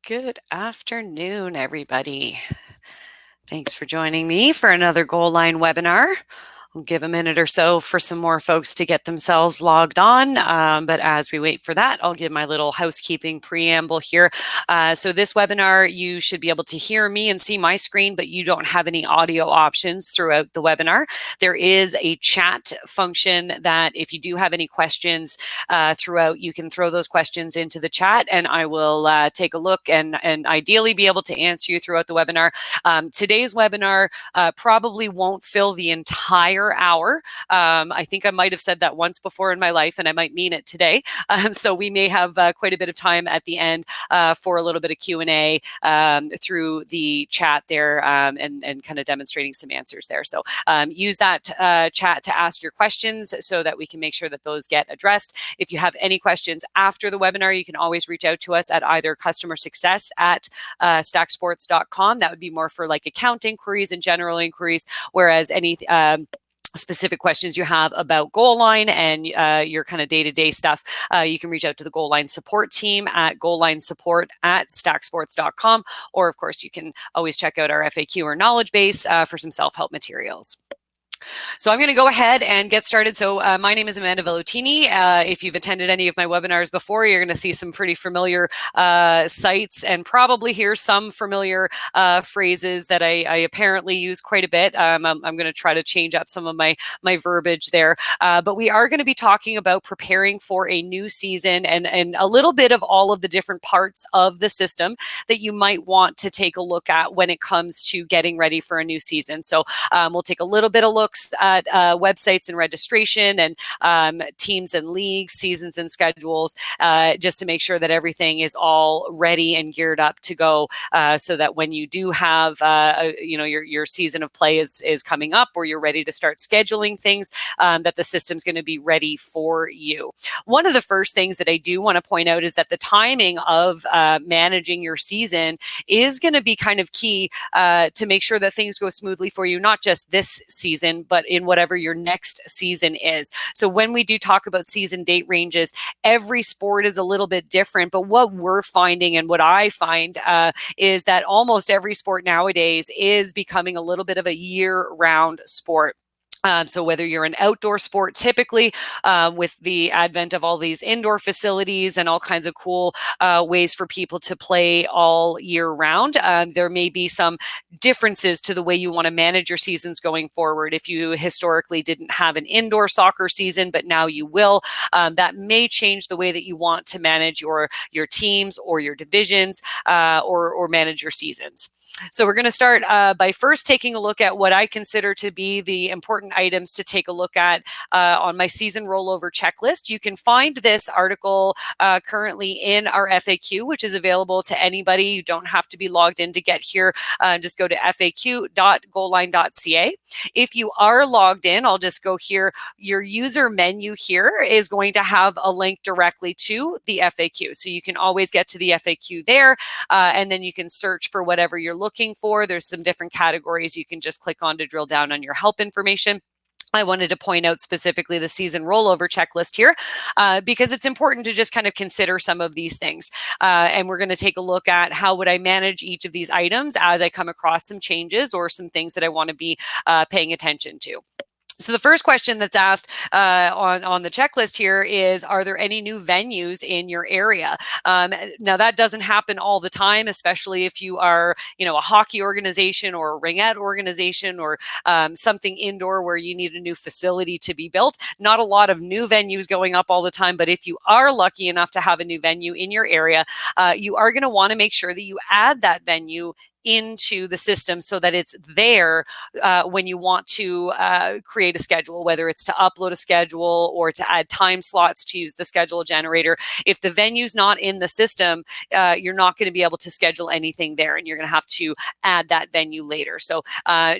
Good afternoon, everybody. Thanks for joining me for another Goalline webinar. We'll give a minute or so for some more folks to get themselves logged on. But as we wait for that, I'll give my little housekeeping preamble here. So this webinar, you should be able to hear me and see my screen, but you don't have any audio options throughout the webinar. There is a chat function that if you do have any questions throughout, you can throw those questions into the chat and I will take a look and ideally be able to answer you throughout the webinar. Today's webinar probably won't fill the entire hour. I think I might have said that once before in my life, and I might mean it today. So we may have quite a bit of time at the end for a little bit of Q&A through the chat there and kind of demonstrating some answers there. So use that chat to ask your questions so that we can make sure that those get addressed. If you have any questions after the webinar, you can always reach out to us at either customer success at stacksports.com. That would be more for like account inquiries and general inquiries, whereas any specific questions you have about Goalline and your kind of day-to-day stuff, you can reach out to the Goalline support team at goallinesupport@stacksports.com, or of course you can always check out our FAQ or knowledge base for some self-help materials. So I'm going to go ahead and get started. So my name is Amanda Velloutini. If you've attended any of my webinars before, you're going to see some pretty familiar sites and probably hear some familiar phrases that I apparently use quite a bit. I'm going to try to change up some of my verbiage there. But we are going to be talking about preparing for a new season and a little bit of all of the different parts of the system that you might want to take a look at when it comes to getting ready for a new season. So we'll take a little bit of looks at websites and registration and teams and leagues, seasons and schedules, just to make sure that everything is all ready and geared up to go, so that when you do have your season of play is coming up, or you're ready to start scheduling things, that the system's going to be ready for you. One of the first things that I do want to point out is that the timing of managing your season is going to be kind of key to make sure that things go smoothly for you, not just this season, but in whatever your next season is. So when we do talk about season date ranges, every sport is a little bit different, but what we're finding and what I find is that almost every sport nowadays is becoming a little bit of a year-round sport. So whether you're an outdoor sport, typically with the advent of all these indoor facilities and all kinds of cool ways for people to play all year round, there may be some differences to the way you want to manage your seasons going forward. If you historically didn't have an indoor soccer season, but now you will, that may change the way that you want to manage your teams or your divisions or manage your seasons. So we're going to start by first taking a look at what I consider to be the important items to take a look at on my season rollover checklist. You can find this article currently in our FAQ, which is available to anybody. You don't have to be logged in to get here. Just go to faq.goalline.ca. If you are logged in, I'll just go here. Your user menu here is going to have a link directly to the FAQ. So you can always get to the FAQ there, and then you can search for whatever you're looking for. There's some different categories you can just click on to drill down on your help information. I wanted to point out specifically the season rollover checklist here because it's important to just kind of consider some of these things. And we're going to take a look at how would I manage each of these items as I come across some changes or some things that I want to be paying attention to. So the first question that's asked on the checklist here is, are there any new venues in your area? Now that doesn't happen all the time, especially if you are, a hockey organization or a ringette organization or something indoor where you need a new facility to be built. Not a lot of new venues going up all the time, but if you are lucky enough to have a new venue in your area, you are going to want to make sure that you add that venue into the system so that it's there when you want to create a schedule, whether it's to upload a schedule or to add time slots to use the schedule generator. If the venue's not in the system, you're not going to be able to schedule anything there, and you're going to have to add that venue later. So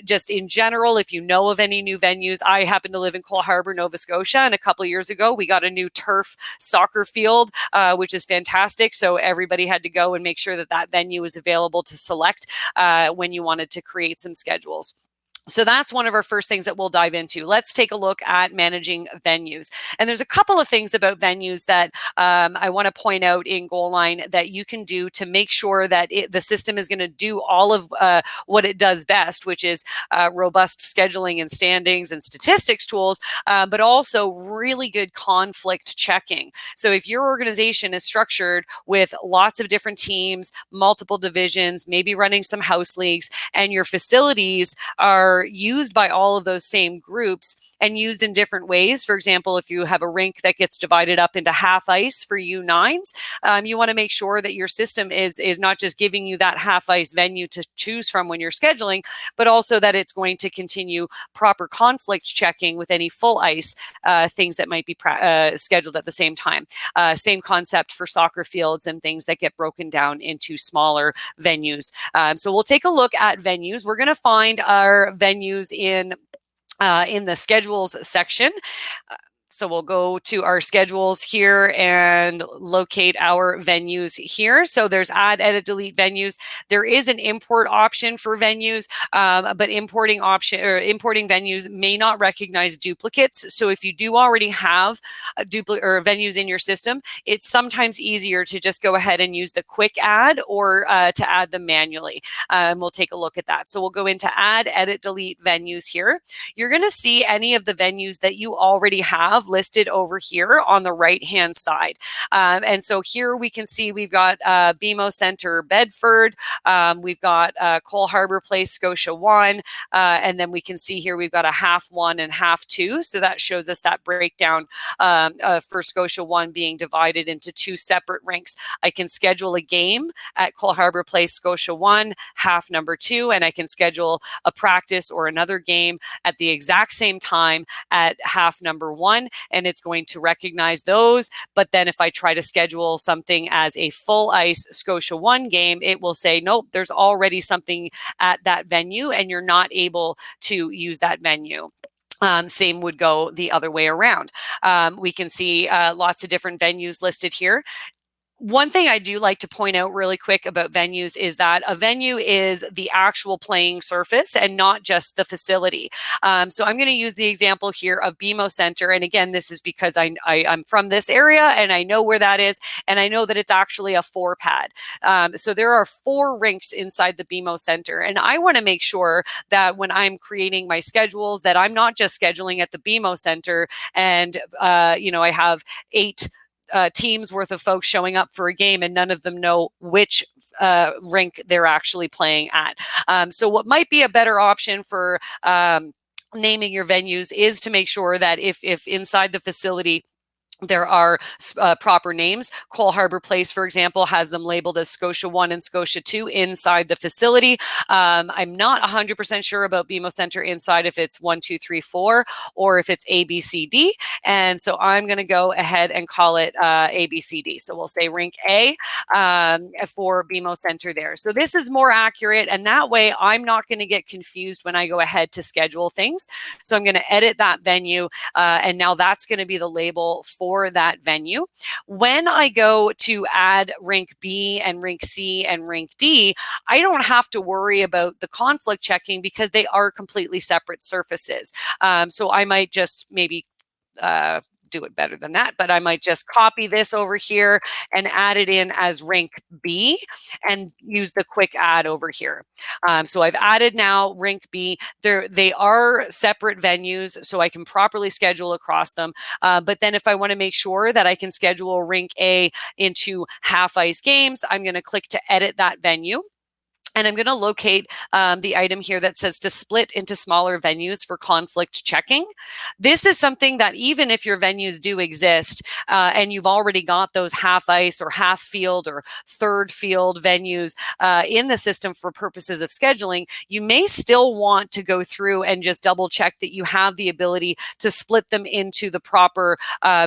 just in general, if you know of any new venues, I happen to live in Cole Harbour, Nova Scotia, and a couple of years ago, we got a new turf soccer field, which is fantastic. So everybody had to go and make sure that that venue was available to select when you wanted to create some schedules. So that's one of our first things that we'll dive into. Let's take a look at managing venues. And there's a couple of things about venues that I want to point out in Goalline that you can do to make sure that the system is going to do all of what it does best, which is robust scheduling and standings and statistics tools, but also really good conflict checking. So if your organization is structured with lots of different teams, multiple divisions, maybe running some house leagues, and your facilities are used by all of those same groups and used in different ways. For example, if you have a rink that gets divided up into half ice for U9s, you want to make sure that your system is not just giving you that half ice venue to choose from when you're scheduling, but also that it's going to continue proper conflict checking with any full ice things that might be scheduled at the same time. Same concept for soccer fields and things that get broken down into smaller venues. So we'll take a look at venues. We're going to find our venues in the schedules section. So we'll go to our schedules here and locate our venues here. So there's add, edit, delete venues. There is an import option for venues, but importing venues may not recognize duplicates. So if you do already have a duplicate or venues in your system, it's sometimes easier to just go ahead and use the quick add or to add them manually. And we'll take a look at that. So we'll go into add, edit, delete venues here. You're going to see any of the venues that you already have listed over here on the right hand side. And so here we can see we've got BMO Center Bedford, we've got Cole Harbour Place Scotia 1, and then we can see here we've got a half 1 and half 2. So that shows us that breakdown for Scotia 1 being divided into 2 separate rinks. I can schedule a game at Cole Harbour Place Scotia 1, half number 2, and I can schedule a practice or another game at the exact same time at half number 1, and it's going to recognize those. But then if I try to schedule something as a full ice Scotia 1 game, it will say, nope, there's already something at that venue and you're not able to use that venue. Same would go the other way around. We can see lots of different venues listed here. One thing I do like to point out really quick about venues is that a venue is the actual playing surface and not just the facility. So I'm going to use the example here of BMO Center. And again, this is because I'm from this area and I know where that is. And I know that it's actually a 4-pad. So there are 4 rinks inside the BMO Center. And I want to make sure that when I'm creating my schedules, that I'm not just scheduling at the BMO Center and, I have 8 teams worth of folks showing up for a game and none of them know which rink they're actually playing at. So what might be a better option for naming your venues is to make sure that if inside the facility there are proper names. Cole Harbour Place, for example, has them labeled as Scotia 1 and Scotia 2 inside the facility. I'm not 100% sure about BMO Center inside if it's 1, 2, 3, 4 or if it's A, B, C, D. And so I'm going to go ahead and call it A, B, C, D. So we'll say rink A for BMO Center there. So this is more accurate, and that way I'm not going to get confused when I go ahead to schedule things. So I'm going to edit that venue, and now that's going to be the label for that venue. When I go to add rink B and rink C and rink D, I don't have to worry about the conflict checking because they are completely separate surfaces. So I might just maybe do it better than that, but I might just copy this over here and add it in as rink B and use the quick add over here. So I've added now rink B. They are separate venues, so I can properly schedule across them. But then if I want to make sure that I can schedule rink A into half ice games, I'm going to click to edit that venue. And I'm going to locate the item here that says to split into smaller venues for conflict checking. This is something that even if your venues do exist and you've already got those half ice or half field or third field venues in the system for purposes of scheduling, you may still want to go through and just double check that you have the ability to split them into the proper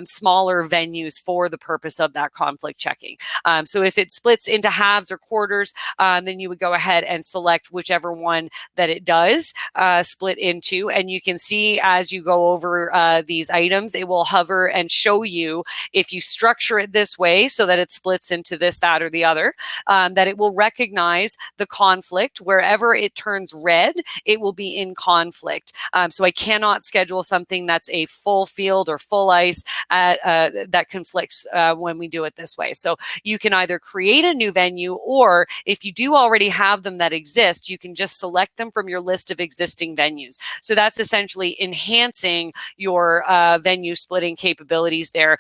smaller venues for the purpose of that conflict checking. So if it splits into halves or quarters, then you would go ahead and select whichever one that it does split into. And you can see as you go over these items, it will hover and show you, if you structure it this way so that it splits into this, that, or the other, that it will recognize the conflict. Wherever it turns red, it will be in conflict. So I cannot schedule something that's a full field or full ice that conflicts when we do it this way. So you can either create a new venue, or if you do already have them that exist, you can just select them from your list of existing venues. So that's essentially enhancing your venue splitting capabilities there,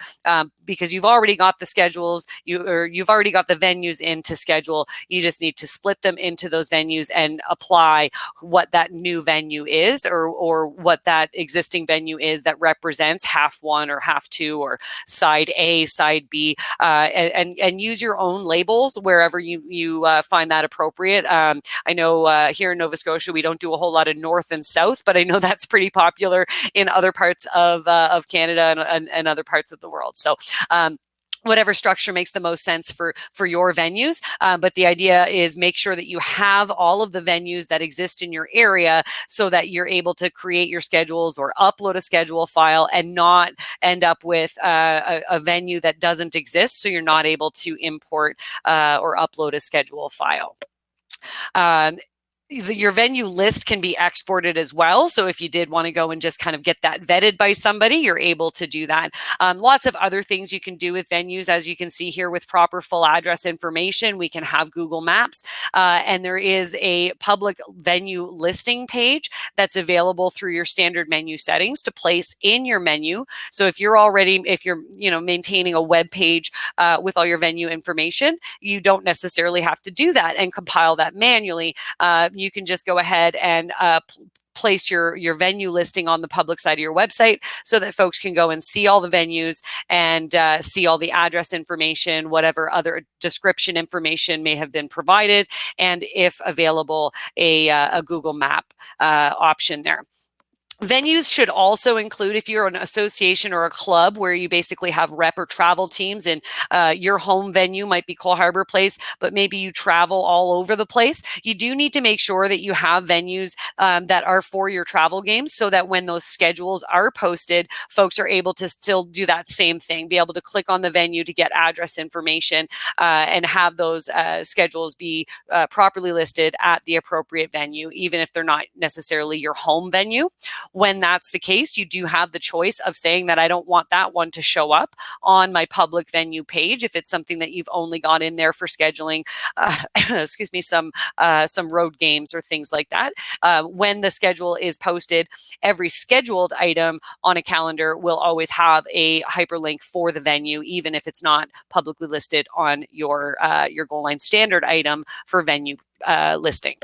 because you've already got the schedules, you've already got the venues in to schedule. You just need to split them into those venues and apply what that new venue is, or what that existing venue is that represents half one or half two, or side A, side B, and use your own labels wherever you find that appropriate. I know here in Nova Scotia, we don't do a whole lot of north and south, but I know that's pretty popular in other parts of Canada and other parts of the world. So whatever structure makes the most sense for your venues. But the idea is make sure that you have all of the venues that exist in your area, so that you're able to create your schedules or upload a schedule file and not end up with a venue that doesn't exist, so you're not able to import or upload a schedule file. Your venue list can be exported as well. So if you did want to go and just kind of get that vetted by somebody, you're able to do that. Lots of other things you can do with venues, as you can see here, with proper full address information. We can have Google Maps, and there is a public venue listing page that's available through your standard menu settings to place in your menu. So if you're maintaining a web page with all your venue information, you don't necessarily have to do that and compile that manually. You can just go ahead and place your venue listing on the public side of your website, so that folks can go and see all the venues and see all the address information, whatever other description information may have been provided, and if available, a Google Map option there. Venues should also include, if you're an association or a club where you basically have rep or travel teams, and your home venue might be Cole Harbour Place, but maybe you travel all over the place, you do need to make sure that you have venues that are for your travel games, so that when those schedules are posted, folks are able to still do that same thing, be able to click on the venue to get address information, and have those schedules be properly listed at the appropriate venue, even if they're not necessarily your home venue. When that's the case, you do have the choice of saying that I don't want that one to show up on my public venue page, if it's something that you've only got in there for scheduling, excuse me, some road games or things like that. When the schedule is posted, every scheduled item on a calendar will always have a hyperlink for the venue, even if it's not publicly listed on your Goalline standard item for venue listing.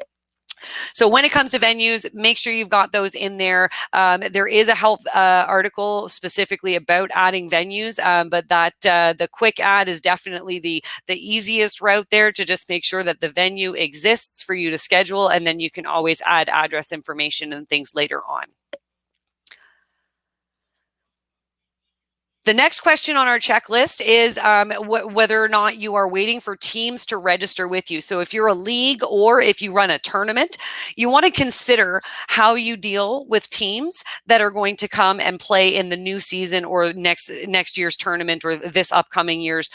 So when it comes to venues, make sure you've got those in there. There is a help article specifically about adding venues, but that the quick add is definitely the easiest route there, to just make sure that the venue exists for you to schedule, and then you can always add address information and things later on. The next question on our checklist is whether or not you are waiting for teams to register with you. So if you're a league or if you run a tournament, you want to consider how you deal with teams that are going to come and play in the new season or next year's tournament, or this upcoming year's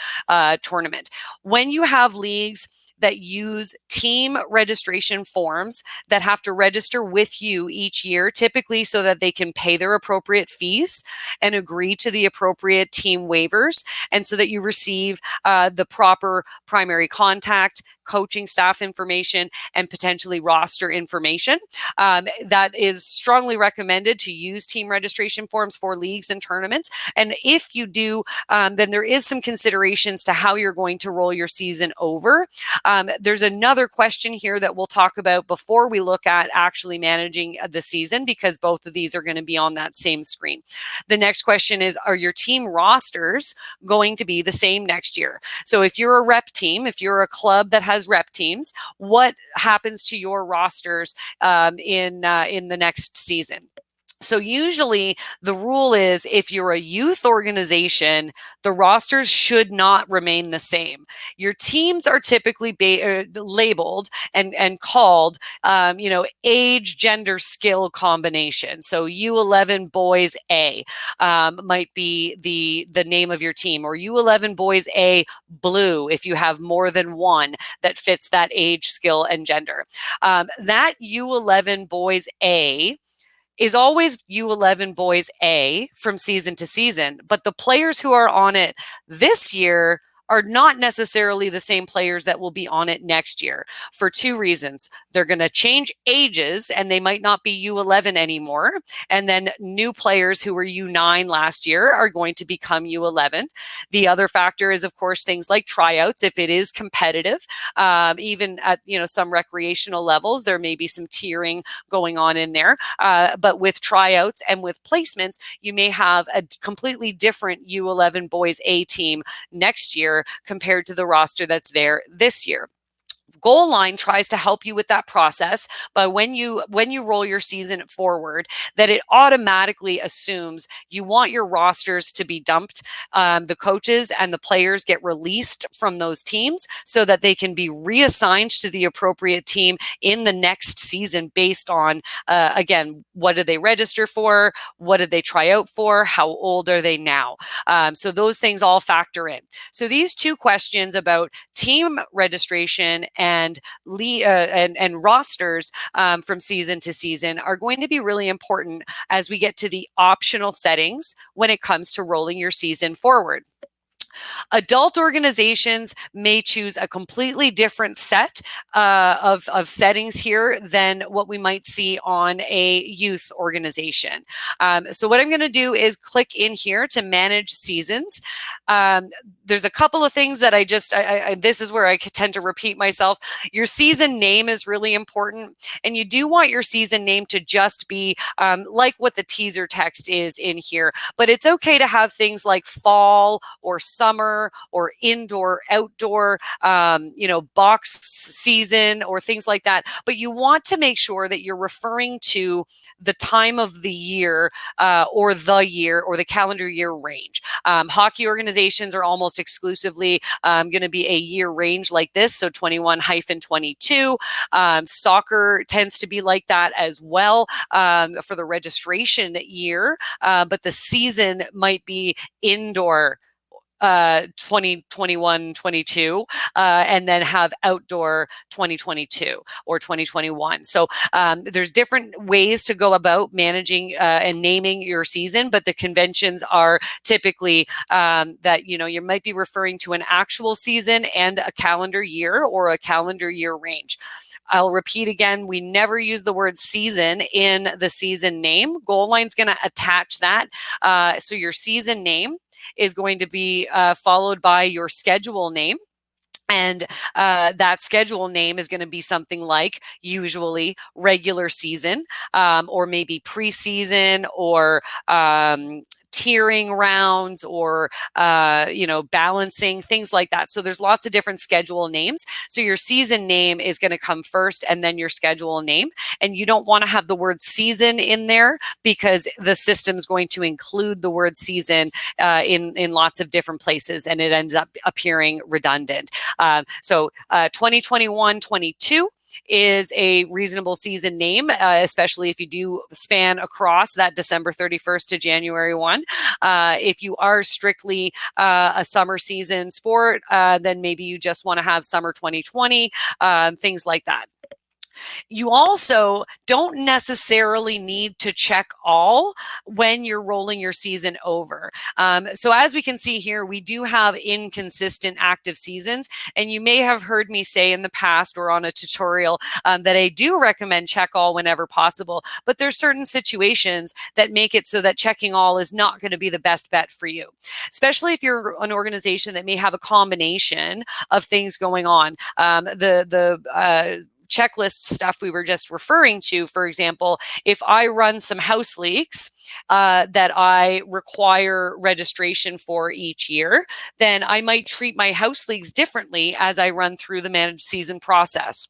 tournament. When you have leagues that use team registration forms that have to register with you each year, typically so that they can pay their appropriate fees and agree to the appropriate team waivers, and so that you receive the proper primary contact, coaching staff information, and potentially roster information. That is strongly recommended to use team registration forms for leagues and tournaments. And if you do, then there is some considerations to how you're going to roll your season over. There's another question here that we'll talk about before we look at actually managing the season, because both of these are going to be on that same screen. The next question is, are your team rosters going to be the same next year? So if you're a rep team, if you're a club that has rep teams, what happens to your rosters in the next season? So usually the rule is if you're a youth organization, the rosters should not remain the same. Your teams are typically labeled and called, age, gender, skill combination. So U11 boys A might be the name of your team, or U11 boys A blue if you have more than one that fits that age, skill, and gender. That U11 boys A is always U11 boys A from season to season, but the players who are on it this year are not necessarily the same players that will be on it next year for two reasons. They're going to change ages and they might not be U11 anymore. And then new players who were U9 last year are going to become U11. The other factor is, of course, things like tryouts. If it is competitive, even at some recreational levels, there may be some tiering going on in there. But with tryouts and with placements, you may have a completely different U11 boys A team next year compared to the roster that's there this year. Goalline tries to help you with that process, but when you roll your season forward, that it automatically assumes you want your rosters to be dumped. The coaches and the players get released from those teams so that they can be reassigned to the appropriate team in the next season based on, again, what did they register for? What did they try out for? How old are they now? So those things all factor in. So these two questions about team registration and rosters from season to season are going to be really important as we get to the optional settings when it comes to rolling your season forward. Adult organizations may choose a completely different set of settings here than what we might see on a youth organization. So what I'm going to do is click in here to manage seasons. There's a couple of things that this is where I tend to repeat myself. Your season name is really important, and you do want your season name to just be like what the teaser text is in here, but it's okay to have things like fall or summer or indoor, outdoor, box season or things like that. But you want to make sure that you're referring to the time of the year or the calendar year range. Hockey organizations are almost exclusively going to be a year range like this, so 21-22. Soccer tends to be like that as well for the registration year, but the season might be indoor 2021-22 and then have outdoor 2022 or 2021. So there's different ways to go about managing and naming your season, but the conventions are typically that you might be referring to an actual season and a calendar year or a calendar year range. I'll repeat again, we never use the word season in the season name. Goalline's going to attach that. So your season name is going to be followed by your schedule name. And that schedule name is going to be something like usually regular season or maybe preseason or tiering rounds or balancing, things like that. So there's lots of different schedule names. So your season name is going to come first and then your schedule name. And you don't want to have the word season in there because the system's going to include the word season in lots of different places and it ends up appearing redundant. So 2021-22 is a reasonable season name, especially if you do span across that December 31st to January 1. If you are strictly a summer season sport, then maybe you just want to have summer 2020, things like that. You also don't necessarily need to check all when you're rolling your season over. So as we can see here, we do have inconsistent active seasons, and you may have heard me say in the past or on a tutorial that I do recommend check all whenever possible, but there's certain situations that make it so that checking all is not going to be the best bet for you, especially if you're an organization that may have a combination of things going on. The checklist stuff we were just referring to, for example, if I run some house leagues that I require registration for each year, then I might treat my house leagues differently as I run through the managed season process.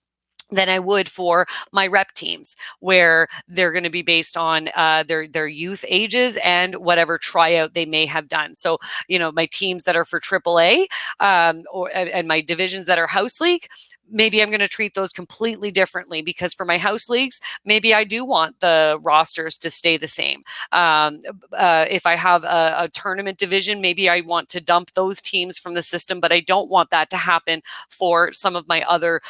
than I would for my rep teams, where they're going to be based on their youth ages and whatever tryout they may have done. So, my teams that are for AAA, and my divisions that are house league, maybe I'm going to treat those completely differently, because for my house leagues, maybe I do want the rosters to stay the same. If I have a tournament division, maybe I want to dump those teams from the system, but I don't want that to happen for some of my other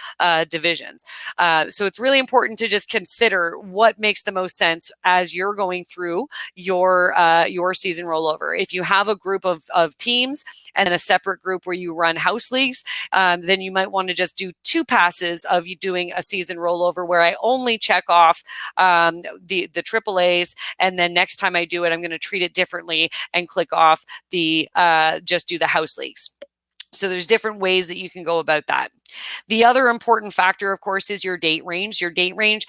divisions. So it's really important to just consider what makes the most sense as you're going through your season rollover. If you have a group of teams and then a separate group where you run house leagues, then you might want to just do 2 passes of you doing a season rollover, where I only check off the AAAs, and then next time I do it, I'm going to treat it differently and click off the just do the house leagues. So there's different ways that you can go about that. The other important factor, of course, is your date range. Your date range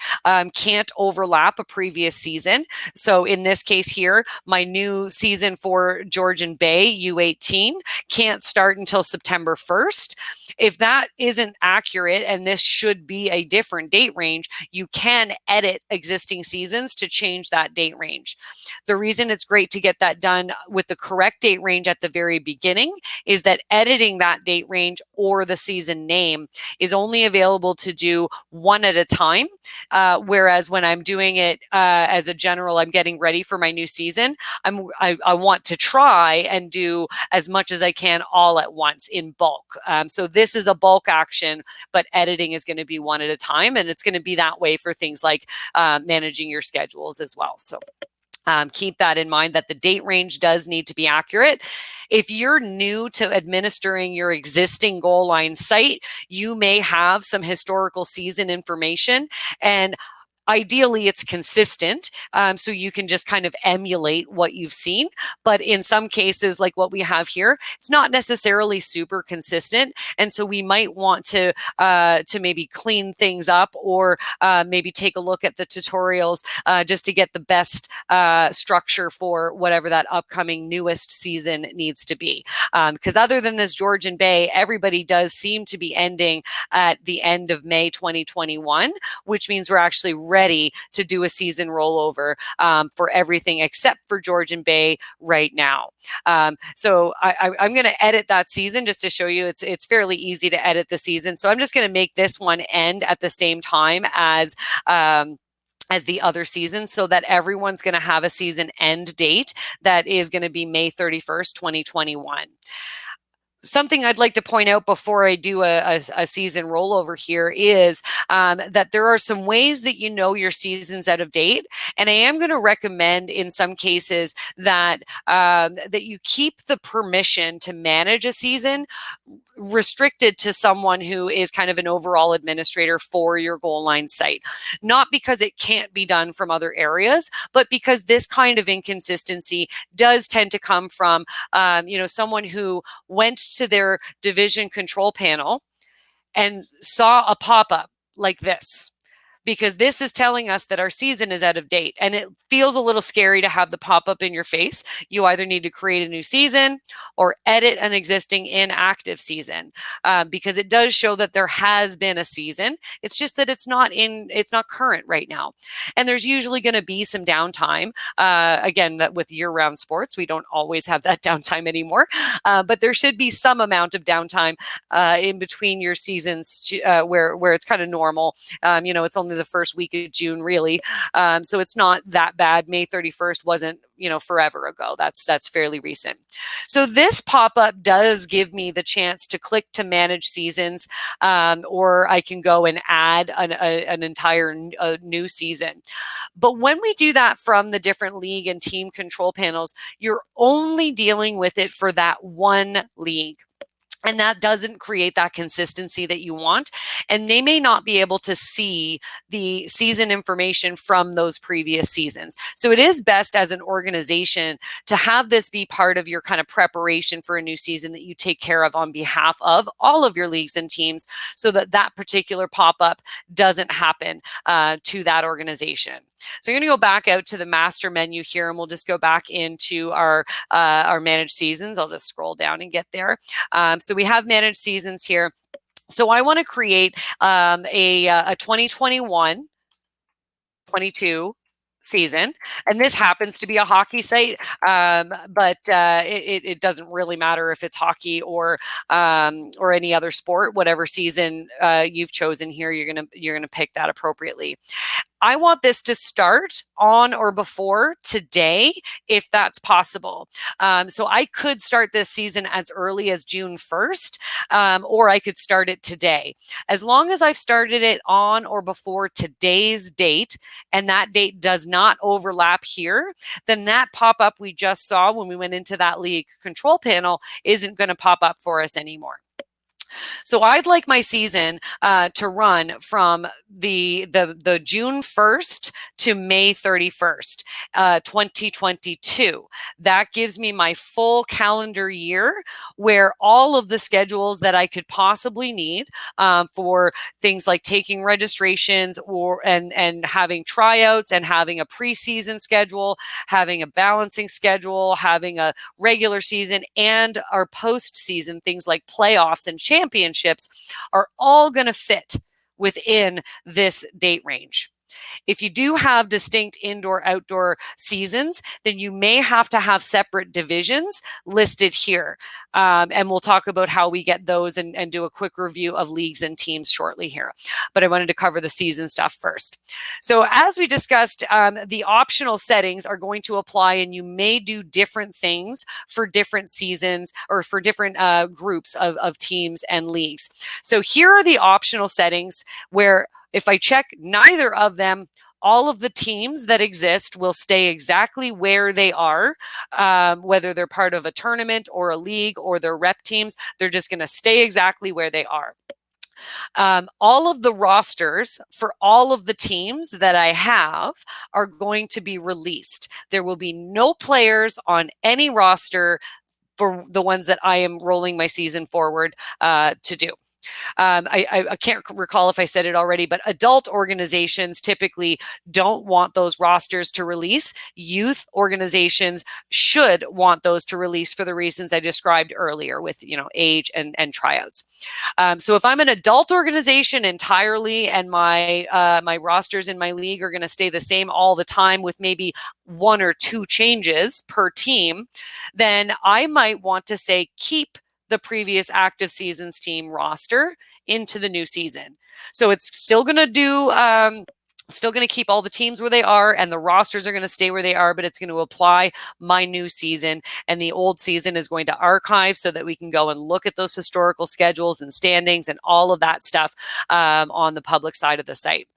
can't overlap a previous season. So in this case here, my new season for Georgian Bay U18 can't start until September 1st. If that isn't accurate, and this should be a different date range, you can edit existing seasons to change that date range. The reason it's great to get that done with the correct date range at the very beginning is that editing that date range or the season name is only available to do one at a time. Whereas when I'm doing it as a general, I'm getting ready for my new season, I want to try and do as much as I can all at once in bulk. So this is a bulk action, but editing is going to be one at a time. And it's going to be that way for things like managing your schedules as well. So keep that in mind, that the date range does need to be accurate. If you're new to administering your existing Goalline site, you may have some historical season information, and ideally it's consistent, so you can just kind of emulate what you've seen. But in some cases, like what we have here, it's not necessarily super consistent, and so we might want to maybe clean things up, or maybe take a look at the tutorials just to get the best structure for whatever that upcoming newest season needs to be. Because other than this Georgian Bay, everybody does seem to be ending at the end of May 2021, which means we're actually ready to do a season rollover for everything except for Georgian Bay right now. So I'm going to edit that season just to show you it's fairly easy to edit the season. So I'm just going to make this one end at the same time as the other season, so that everyone's going to have a season end date that is going to be May 31st, 2021. Something I'd like to point out before I do a season rollover here is that there are some ways that you know your season's out of date, and I am going to recommend in some cases that that you keep the permission to manage a season restricted to someone who is kind of an overall administrator for your Goalline site. Not because it can't be done from other areas, but because this kind of inconsistency does tend to come from someone who went to their division control panel and saw a pop-up like this, because this is telling us that our season is out of date, and it feels a little scary to have the pop-up in your face. You either need to create a new season or edit an existing inactive season, because it does show that there has been a season. It's just that it's not current right now. And there's usually going to be some downtime. Again, that with year-round sports, we don't always have that downtime anymore, but there should be some amount of downtime in between your seasons where it's kind of normal. It's only the first week of June, really. So it's not that bad. May 31st wasn't, forever ago. That's fairly recent. So this pop-up does give me the chance to click to manage seasons, or I can go and add an entire new season. But when we do that from the different league and team control panels, you're only dealing with it for that one league. And that doesn't create that consistency that you want. And they may not be able to see the season information from those previous seasons. So it is best as an organization to have this be part of your kind of preparation for a new season that you take care of on behalf of all of your leagues and teams, so that that particular pop-up doesn't happen to that organization. So you're going to go back out to the master menu here, and we'll just go back into our managed seasons. I'll just scroll down and get there. So we have managed seasons here. So I want to create a 2021-22 season, and this happens to be a hockey site, but it doesn't really matter if it's hockey or any other sport. Whatever season you've chosen here, you're gonna pick that appropriately. I want this to start on or before today, if that's possible. So I could start this season as early as June 1st, or I could start it today. As long as I've started it on or before today's date, and that date does not overlap here, then that pop-up we just saw when we went into that league control panel isn't going to pop up for us anymore. So I'd like my season to run from the June 1st to May 31st, 2022. That gives me my full calendar year where all of the schedules that I could possibly need for things like taking registrations and having tryouts and having a preseason schedule, having a balancing schedule, having a regular season, and our postseason things like playoffs and championships are all going to fit within this date range. If you do have distinct indoor-outdoor seasons, then you may have to have separate divisions listed here. And we'll talk about how we get those and do a quick review of leagues and teams shortly here. But I wanted to cover the season stuff first. So as we discussed, the optional settings are going to apply, and you may do different things for different seasons or for different groups of teams and leagues. So here are the optional settings where if I check neither of them, all of the teams that exist will stay exactly where they are, whether they're part of a tournament or a league or they're rep teams, they're just going to stay exactly where they are. All of the rosters for all of the teams that I have are going to be released. There will be no players on any roster for the ones that I am rolling my season forward to do. I can't recall if I said it already, but adult organizations typically don't want those rosters to release. Youth organizations should want those to release for the reasons I described earlier with, age and tryouts. So if I'm an adult organization entirely and my rosters in my league are going to stay the same all the time with maybe 1 or 2 changes per team, then I might want to say keep the previous active seasons team roster into the new season. So it's still going to do still going to keep all the teams where they are and the rosters are going to stay where they are, but it's going to apply my new season, and the old season is going to archive so that we can go and look at those historical schedules and standings and all of that stuff on the public side of the site.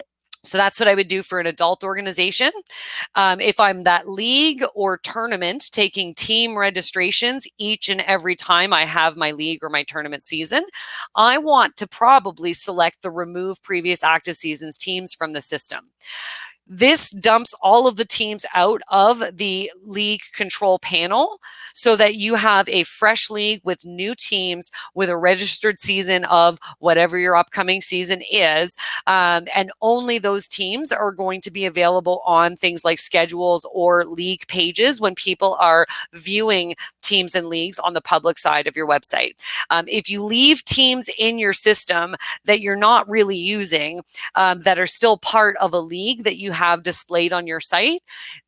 So that's what I would do for an adult organization. If I'm that league or tournament taking team registrations each and every time I have my league or my tournament season, I want to probably select the remove previous active seasons teams from the system. This dumps all of the teams out of the league control panel so that you have a fresh league with new teams with a registered season of whatever your upcoming season is. And only those teams are going to be available on things like schedules or league pages when people are viewing teams and leagues on the public side of your website. If you leave teams in your system that you're not really using, that are still part of a league that you have displayed on your site,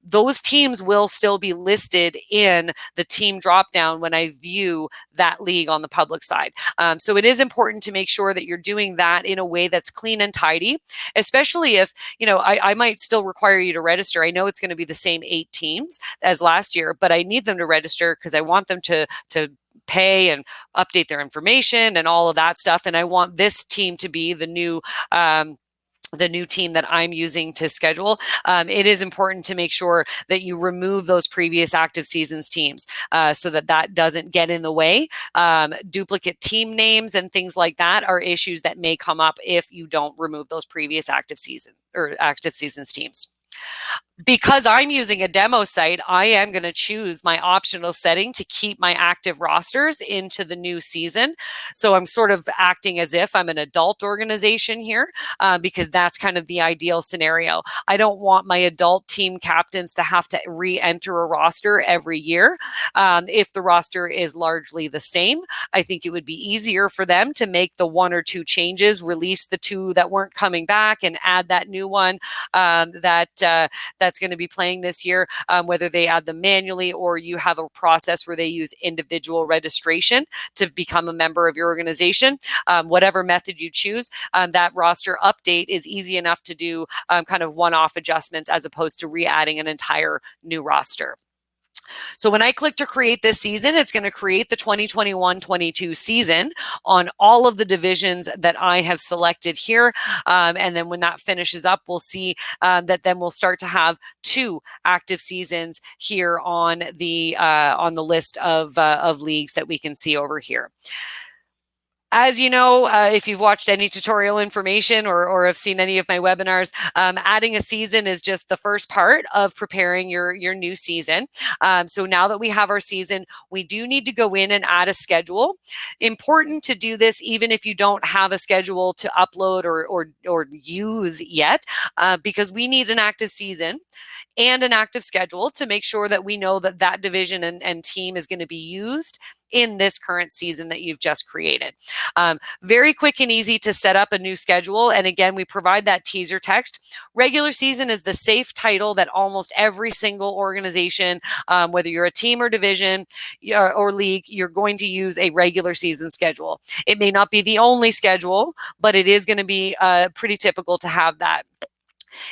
those teams will still be listed in the team dropdown when I view that league on the public side. So it is important to make sure that you're doing that in a way that's clean and tidy, especially if, I might still require you to register. I know it's going to be the same 8 teams as last year, but I need them to register because I want them to pay and update their information and all of that stuff. And I want this team to be the new team that I'm using to schedule. It is important to make sure that you remove those previous active seasons teams so that doesn't get in the way. Duplicate team names and things like that are issues that may come up if you don't remove those previous active seasons teams. Because I'm using a demo site, I am going to choose my optional setting to keep my active rosters into the new season. So I'm sort of acting as if I'm an adult organization here, because that's kind of the ideal scenario. I don't want my adult team captains to have to re-enter a roster every year. If the roster is largely the same, I think it would be easier for them to make the one or two changes, release the two that weren't coming back, and add that new one that's going to be playing this year, whether they add them manually or you have a process where they use individual registration to become a member of your organization. Whatever method you choose, that roster update is easy enough to do, kind of one-off adjustments as opposed to re-adding an entire new roster. So when I click to create this season, it's going to create the 2021-22 season on all of the divisions that I have selected here. And then when that finishes up, we'll see that then we'll start to have 2 active seasons here on the list of leagues that we can see over here. As you know, if you've watched any tutorial information or have seen any of my webinars, adding a season is just the first part of preparing your new season. So now that we have our season, we do need to go in and add a schedule. Important to do this even if you don't have a schedule to upload or use yet, because we need an active season and an active schedule to make sure that we know that that division and team is going to be used in this current season that you've just created. Very quick and easy to set up a new schedule. And again, we provide that teaser text. Regular season is the safe title that almost every single organization, whether you're a team or division or league, you're going to use a regular season schedule. It may not be the only schedule, but it is going to be pretty typical to have that.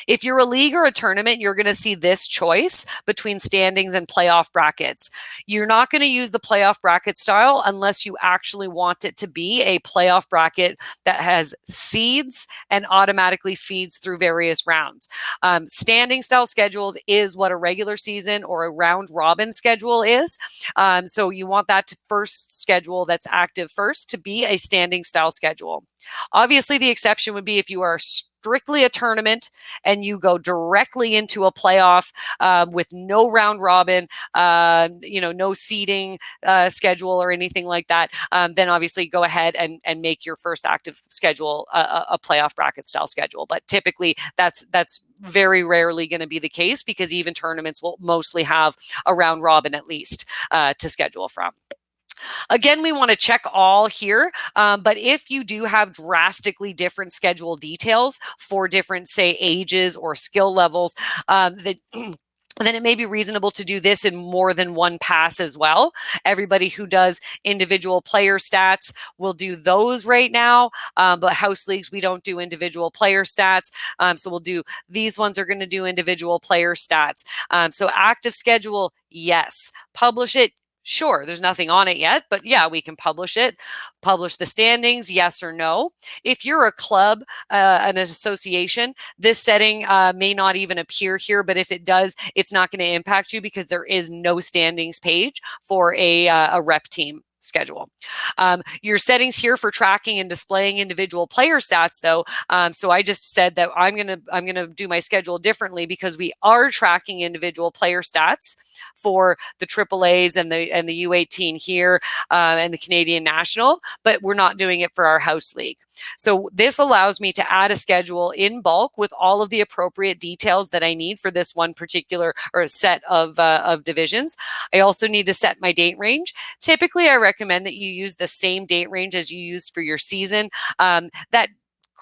If you're a league or a tournament, you're going to see this choice between standings and playoff brackets. You're not going to use the playoff bracket style unless you actually want it to be a playoff bracket that has seeds and automatically feeds through various rounds. Standing style schedules is what a regular season or a round robin schedule is. So you want that first schedule that's active first to be a standing style schedule. Obviously, the exception would be if you are strictly a tournament and you go directly into a playoff with no round robin, no seeding schedule or anything like that, then obviously go ahead and make your first active schedule a playoff bracket style schedule. But typically that's very rarely going to be the case because even tournaments will mostly have a round robin at least to schedule from. Again, we want to check all here, but if you do have drastically different schedule details for different, say, ages or skill levels, then it may be reasonable to do this in more than one pass as well. Everybody who does individual player stats will do those right now, but house leagues, we don't do individual player stats. So we'll do, these ones are going to do individual player stats. So active schedule, yes. Publish it, sure, there's nothing on it yet, but yeah, we can publish it. Publish the standings, yes or no. If you're a club, an association, this setting may not even appear here, but if it does, it's not going to impact you because there is no standings page for a rep team schedule. Your settings here for tracking and displaying individual player stats, though. So I just said that I'm gonna do my schedule differently because we are tracking individual player stats for the AAAs and the U18 here and the Canadian National, but we're not doing it for our house league. So this allows me to add a schedule in bulk with all of the appropriate details that I need for this one particular or set of divisions. I also need to set my date range. Typically, I recommend that you use the same date range as you used for your season. That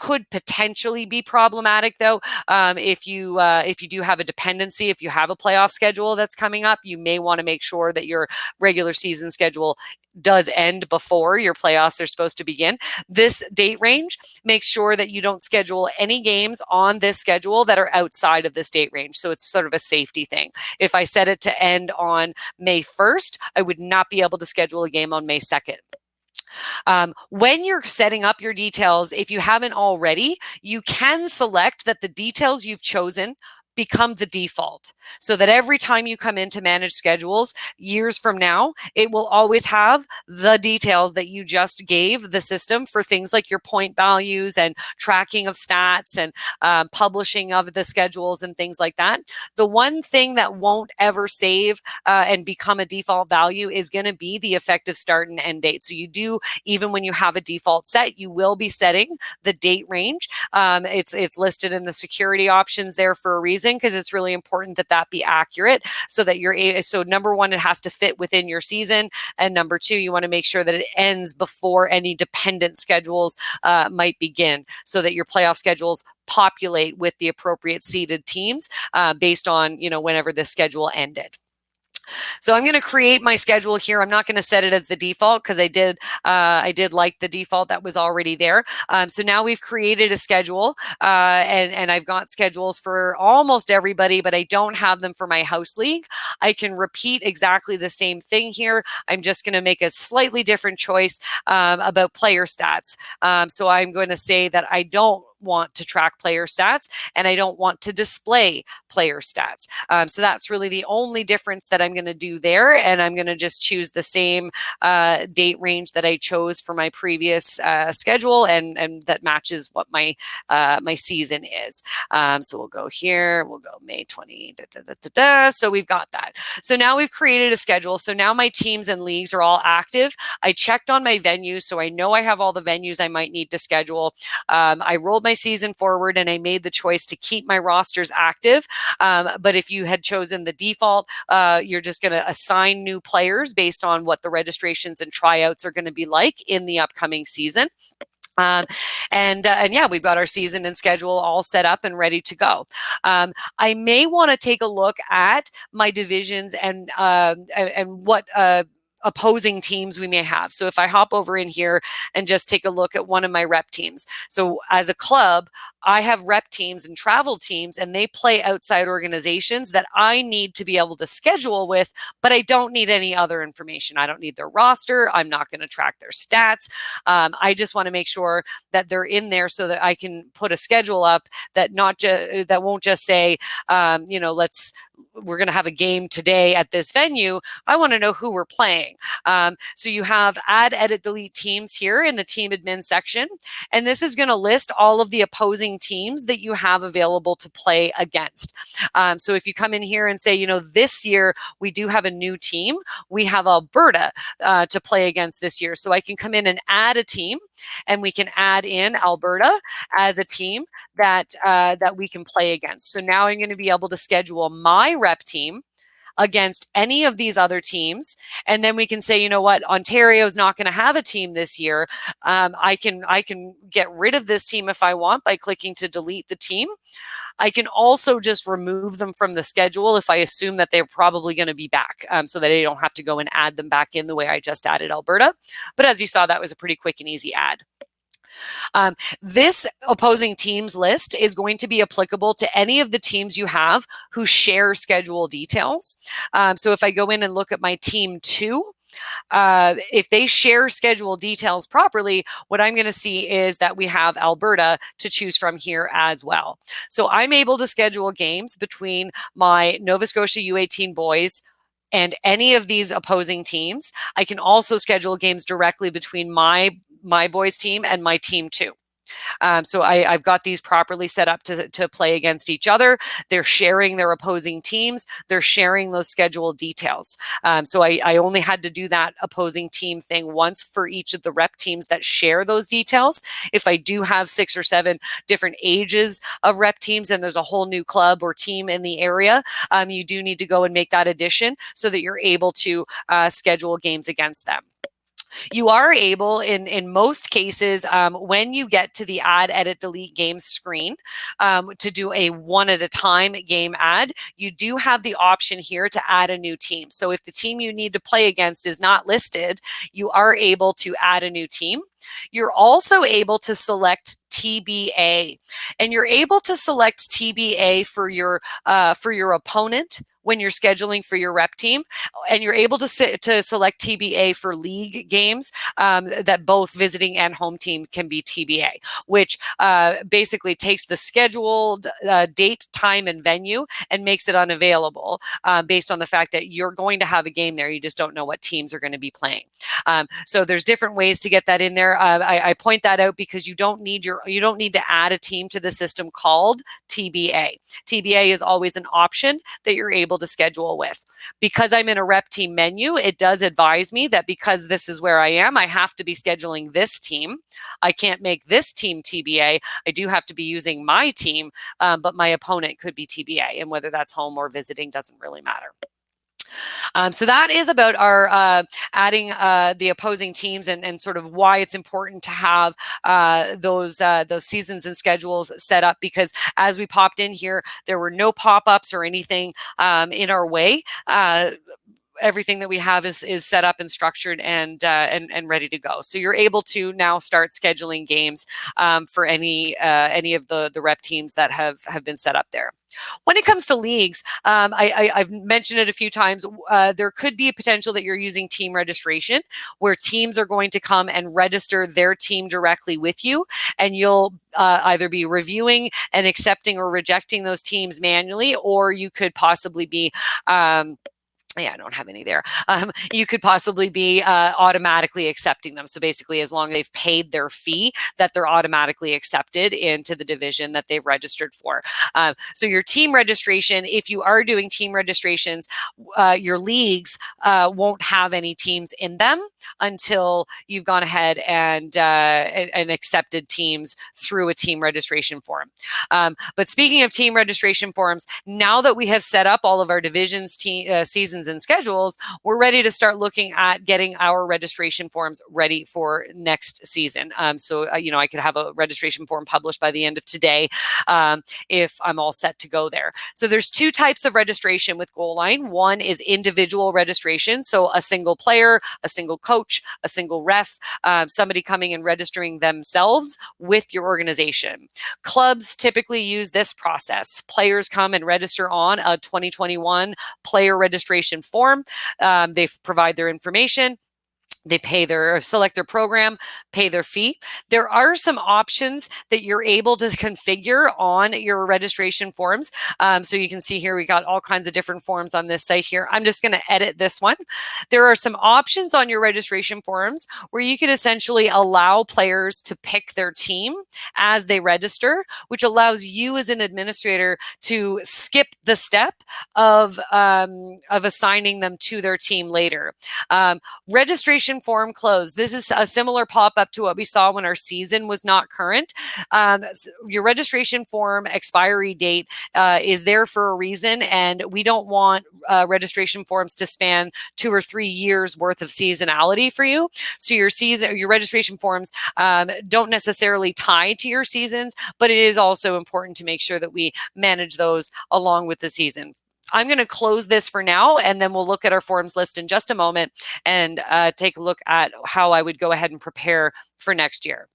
could potentially be problematic, though. If you do have a dependency, if you have a playoff schedule that's coming up, you may want to make sure that your regular season schedule does end before your playoffs are supposed to begin. This date range makes sure that you don't schedule any games on this schedule that are outside of this date range. So it's sort of a safety thing. If I set it to end on May 1st, I would not be able to schedule a game on May 2nd. When you're setting up your details, if you haven't already, you can select that the details you've chosen become the default, so that every time you come in to manage schedules years from now, it will always have the details that you just gave the system for things like your point values and tracking of stats and publishing of the schedules and things like that. The one thing that won't ever save and become a default value is going to be the effective start and end date. So you do, even when you have a default set, you will be setting the date range. It's listed in the security options there for a reason, because it's really important that that be accurate, so that so number one, it has to fit within your season, and number two, you want to make sure that it ends before any dependent schedules might begin, so that your playoff schedules populate with the appropriate seeded teams based on, whenever the schedule ended. So I'm going to create my schedule here. I'm not going to set it as the default, because I did like the default that was already there. So now we've created a schedule, and I've got schedules for almost everybody, but I don't have them for my house league. I can repeat exactly the same thing here. I'm just going to make a slightly different choice about player stats. So I'm going to say that I don't want to track player stats, and I don't want to display player stats. So that's really the only difference that I'm going to do there, and I'm going to just choose the same date range that I chose for my previous schedule, and that matches what my season is. So we'll go here, we'll go May 20, so we've got that. So now we've created a schedule. So now my teams and leagues are all active. I checked on my venues, so I know I have all the venues I might need to schedule. I rolled my season forward, and I made the choice to keep my rosters active. But if you had chosen the default, you're just going to assign new players based on what the registrations and tryouts are going to be like in the upcoming season. And yeah, we've got our season and schedule all set up and ready to go. I may want to take a look at my divisions and what opposing teams we may have. So if I hop over in here and just take a look at one of my rep teams. So as a club, I have rep teams and travel teams, and they play outside organizations that I need to be able to schedule with, but I don't need any other information. I don't need their roster. I'm not going to track their stats. I just want to make sure that they're in there so that I can put a schedule up that that won't just say, we're going to have a game today at this venue. I want to know who we're playing. So you have add, edit, delete teams here in the team admin section. And this is going to list all of the opposing teams that you have available to play against. So if you come in here and say, this year we do have a new team, we have Alberta to play against this year. So I can come in and add a team, and we can add in Alberta as a team that we can play against. So now I'm going to be able to schedule my rep team against any of these other teams. And then we can say, you know what, Ontario's not going to have a team this year. I can get rid of this team if I want by clicking to delete the team. I can also just remove them from the schedule if I assume that they're probably going to be back, so that I don't have to go and add them back in the way I just added Alberta. But as you saw, that was a pretty quick and easy add. This opposing teams list is going to be applicable to any of the teams you have who share schedule details. So if I go in and look at my team 2, if they share schedule details properly, what I'm going to see is that we have Alberta to choose from here as well. So I'm able to schedule games between my Nova Scotia U18 boys and any of these opposing teams. I can also schedule games directly between my boys team and my team 2. So I've got these properly set up to play against each other. They're sharing their opposing teams. They're sharing those schedule details. So I only had to do that opposing team thing once for each of the rep teams that share those details. If I do have 6 or 7 different ages of rep teams and there's a whole new club or team in the area, you do need to go and make that addition so that you're able to schedule games against them. You are able, in most cases, when you get to the add, edit, delete games screen, to do a one at a time game add. You do have the option here to add a new team. So if the team you need to play against is not listed, you are able to add a new team. You're also able to select TBA, and you're able to select TBA for your opponent when you're scheduling for your rep team, and you're able to select TBA for league games that both visiting and home team can be TBA, which basically takes the scheduled date, time, and venue and makes it unavailable based on the fact that you're going to have a game there. You just don't know what teams are going to be playing. So there's different ways to get that in there. I point that out because you don't need to add a team to the system called TBA. TBA is always an option that you're able to schedule with. Because I'm in a rep team menu, it does advise me that because this is where I am, I have to be scheduling this team. I can't make this team TBA. I do have to be using my team, but my opponent could be TBA, and whether that's home or visiting doesn't really matter. So that is about our adding the opposing teams and sort of why it's important to have those seasons and schedules set up, because as we popped in here, there were no pop-ups or anything in our way. Everything that we have is set up and structured and ready to go. So you're able to now start scheduling games for any of the rep teams that have been set up there. When it comes to leagues, I've mentioned it a few times. There could be a potential that you're using team registration, where teams are going to come and register their team directly with you, and you'll either be reviewing and accepting or rejecting those teams manually, or you could possibly be I don't have any there. You could possibly be automatically accepting them. So basically, as long as they've paid their fee, that they're automatically accepted into the division that they've registered for. So your team registration, if you are doing team registrations, your leagues won't have any teams in them until you've gone ahead and accepted teams through a team registration form. But speaking of team registration forms, now that we have set up all of our divisions, seasons, and schedules, we're ready to start looking at getting our registration forms ready for next season. So I could have a registration form published by the end of today if I'm all set to go there. So there's two types of registration with Goalline. One is individual registration, so a single player, a single coach, a single ref, somebody coming and registering themselves with your organization. Clubs typically use this process. Players come and register on a 2021 player registration form. They provide their information. They select their program, pay their fee. There are some options that you're able to configure on your registration forms. So you can see here, we got all kinds of different forms on this site here. I'm just going to edit this one. There are some options on your registration forms where you can essentially allow players to pick their team as they register, which allows you as an administrator to skip the step of assigning them to their team later. Registration form closed. This is a similar pop-up to what we saw when our season was not current. Your registration form expiry date is there for a reason, and we don't want registration forms to span 2 or 3 years worth of seasonality for you. So your registration forms don't necessarily tie to your seasons, but it is also important to make sure that we manage those along with the season. I'm going to close this for now, and then we'll look at our forms list in just a moment and take a look at how I would go ahead and prepare for next year.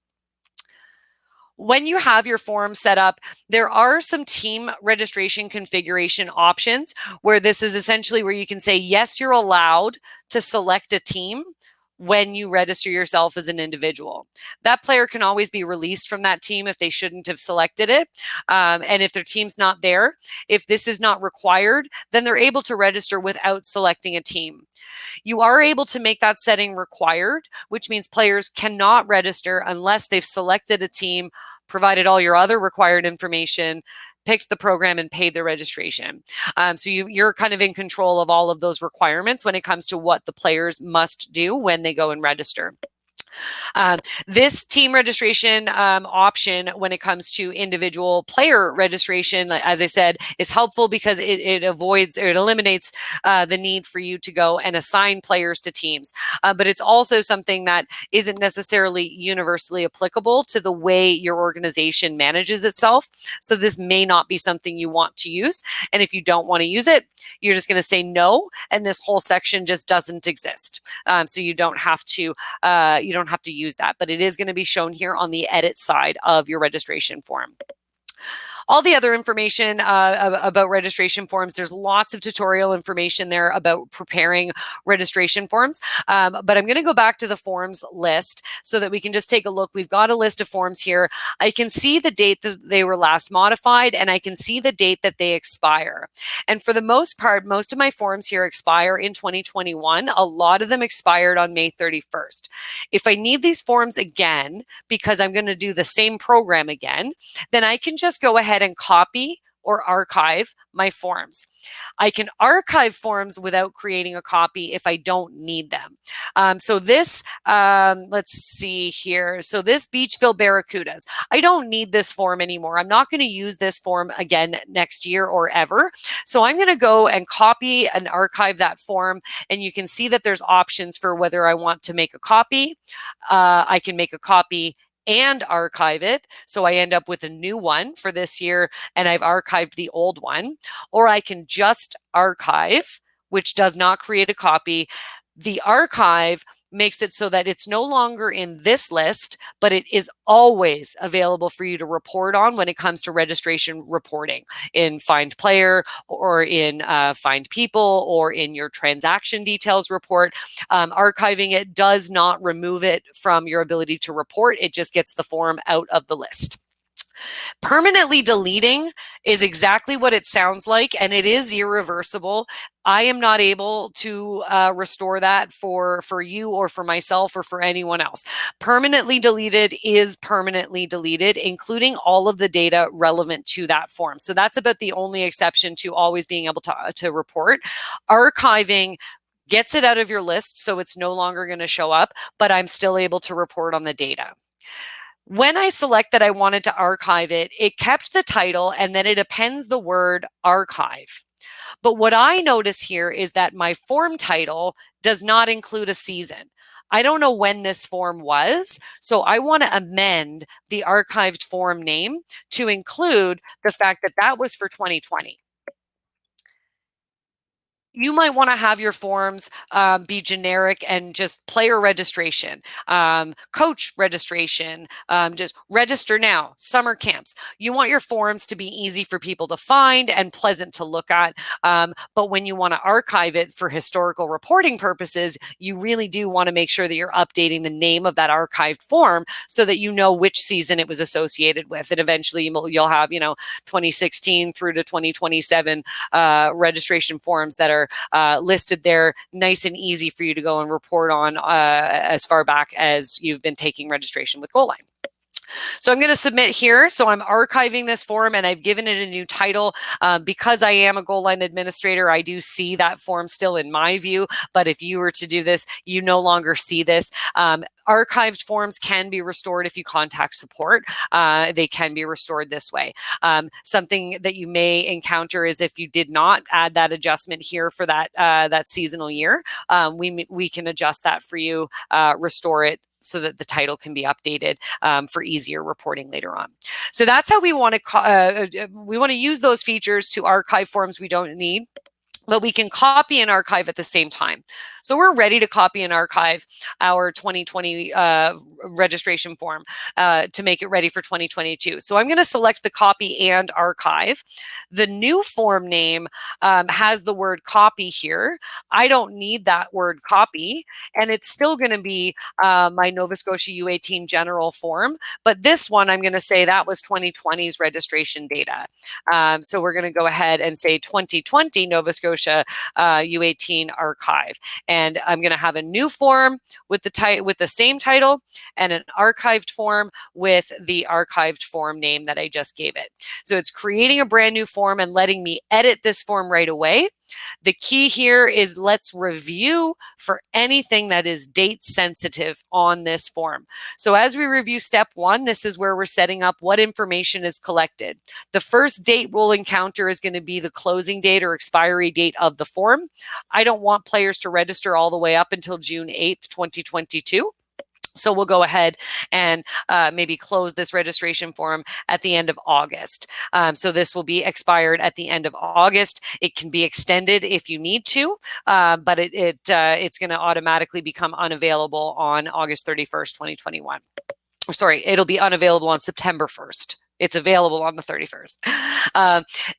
When you have your form set up, there are some team registration configuration options where this is essentially where you can say, yes, you're allowed to select a team when you register yourself as an individual. That player can always be released from that team if they shouldn't have selected it. And if their team's not there, if this is not required, then they're able to register without selecting a team. You are able to make that setting required, which means players cannot register unless they've selected a team, provided all your other required information, picked the program, and paid their registration. So you're kind of in control of all of those requirements when it comes to what the players must do when they go and register. This team registration option, when it comes to individual player registration, as I said, is helpful because it eliminates the need for you to go and assign players to teams. But it's also something that isn't necessarily universally applicable to the way your organization manages itself. So this may not be something you want to use. And if you don't want to use it, you're just going to say no, and this whole section just doesn't exist. So you don't have to use that, but it is going to be shown here on the edit side of your registration form. all the other information about registration forms. There's lots of tutorial information there about preparing registration forms. But I'm going to go back to the forms list so that we can just take a look. We've got a list of forms here. I can see the date that they were last modified, and I can see the date that they expire. And for the most part, most of my forms here expire in 2021. A lot of them expired on May 31st. If I need these forms again, because I'm going to do the same program again, then I can just go ahead and copy or archive my forms. I can archive forms without creating a copy if I don't need them. So this, let's see here. So this Beachville Barracudas, I don't need this form anymore. I'm not going to use this form again next year or ever. So I'm going to go and copy and archive that form. And you can see that there's options for whether I want to make a copy. I can make a copy and archive it. So I end up with a new one for this year, and I've archived the old one. Or I can just archive, which does not create a copy. The archive makes it so that it's no longer in this list, but it is always available for you to report on when it comes to registration reporting in Find Player or in Find People or in your transaction details report. Archiving it does not remove it from your ability to report. It just gets the form out of the list. Permanently deleting is exactly what it sounds like, and it is irreversible. I am not able to restore that for you or for myself or for anyone else. Permanently deleted is permanently deleted, including all of the data relevant to that form. So that's about the only exception to always being able to report. Archiving gets it out of your list, so it's no longer going to show up, but I'm still able to report on the data. When I select that I wanted to archive it, it kept the title and then it appends the word archive. But what I notice here is that my form title does not include a season. I don't know when this form was, so I want to amend the archived form name to include the fact that that was for 2020. You might want to have your forms be generic and just player registration, coach registration, just register now, summer camps. You want your forms to be easy for people to find and pleasant to look at. But when you want to archive it for historical reporting purposes, you really do want to make sure that you're updating the name of that archived form so that you know which season it was associated with. And eventually you'll have, 2016 through to 2027 registration forms that are listed there, nice and easy for you to go and report on as far back as you've been taking registration with Goalline. So I'm going to submit here. So I'm archiving this form and I've given it a new title. Because I am a Goalline administrator, I do see that form still in my view. But if you were to do this, you no longer see this. Archived forms can be restored if you contact support. They can be restored this way. Something that you may encounter is if you did not add that adjustment here for that seasonal year, we can adjust that for you, restore it so that the title can be updated for easier reporting later on. So that's how we want to use those features to archive forms we don't need, but we can copy and archive at the same time. So we're ready to copy and archive our 2020 registration form to make it ready for 2022. So I'm going to select the copy and archive. The new form name has the word copy here. I don't need that word copy, and it's still going to be my Nova Scotia U18 general form, but this one I'm going to say that was 2020's registration data. So we're going to go ahead and say 2020 Nova Scotia U18 archive. And I'm going to have a new form with the same title and an archived form with the archived form name that I just gave it. So it's creating a brand new form and letting me edit this form right away. The key here is let's review for anything that is date sensitive on this form. So as we review step one, this is where we're setting up what information is collected. The first date we'll encounter is going to be the closing date or expiry date of the form. I don't want players to register all the way up until June 8th, 2022. So we'll go ahead and maybe close this registration form at the end of August. So this will be expired at the end of August. It can be extended if you need to, but it's going to automatically become unavailable on August 31st, 2021. Sorry, it'll be unavailable on September 1st. it's available on the 31st.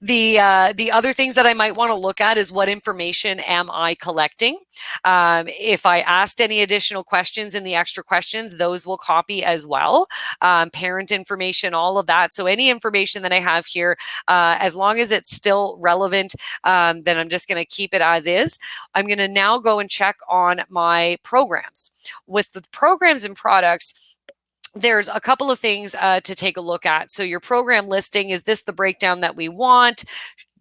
The other things that I might want to look at is what information am I collecting? If I asked any additional questions in the extra questions, those will copy as well. Parent information, all of that. So any information that I have here, as long as it's still relevant, then I'm just going to keep it as is. I'm going to now go and check on my programs. With the programs and products, there's a couple of things to take a look at. So your program listing, is this the breakdown that we want?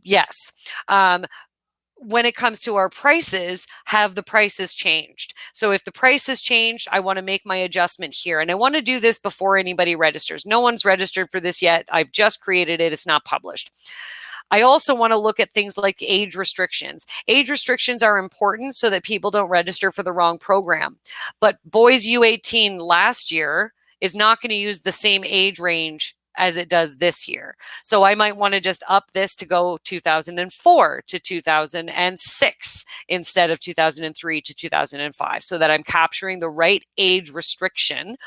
Yes. When it comes to our prices, have the prices changed? So if the price has changed, I want to make my adjustment here. And I want to do this before anybody registers. No one's registered for this yet. I've just created it. It's not published. I also want to look at things like age restrictions. Age restrictions are important so that people don't register for the wrong program. But Boys U18 last year is not going to use the same age range as it does this year. So I might want to just up this to go 2004 to 2006 instead of 2003 to 2005, so that I'm capturing the right age restriction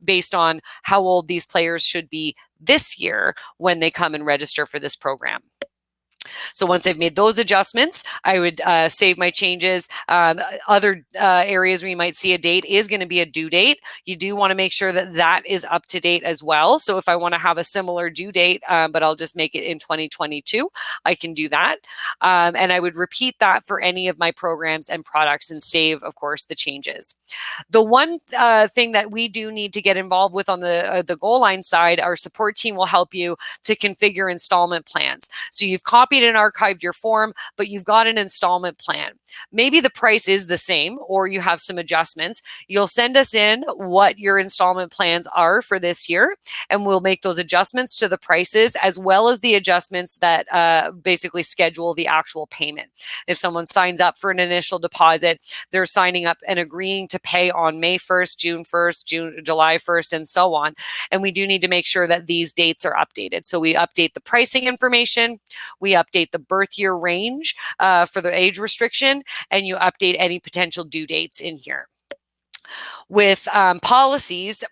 based on how old these players should be this year when they come and register for this program. So once I've made those adjustments, I would save my changes. Other areas where you might see a date is going to be a due date. You do want to make sure that that is up to date as well. So if I want to have a similar due date, but I'll just make it in 2022, I can do that. And I would repeat that for any of my programs and products and save, of course, the changes. The one thing that we do need to get involved with on the Goalline side, our support team will help you to configure installment plans. So you've copied and archived your form, but you've got an installment plan. Maybe the price is the same, or you have some adjustments. You'll send us in what your installment plans are for this year, and we'll make those adjustments to the prices, as well as the adjustments that basically schedule the actual payment. If someone signs up for an initial deposit, they're signing up and agreeing to pay on May 1st, June 1st, July 1st, and so on. And we do need to make sure that these dates are updated. So we update the pricing information, we update the birth year range for the age restriction, and you update any potential due dates in here. With policies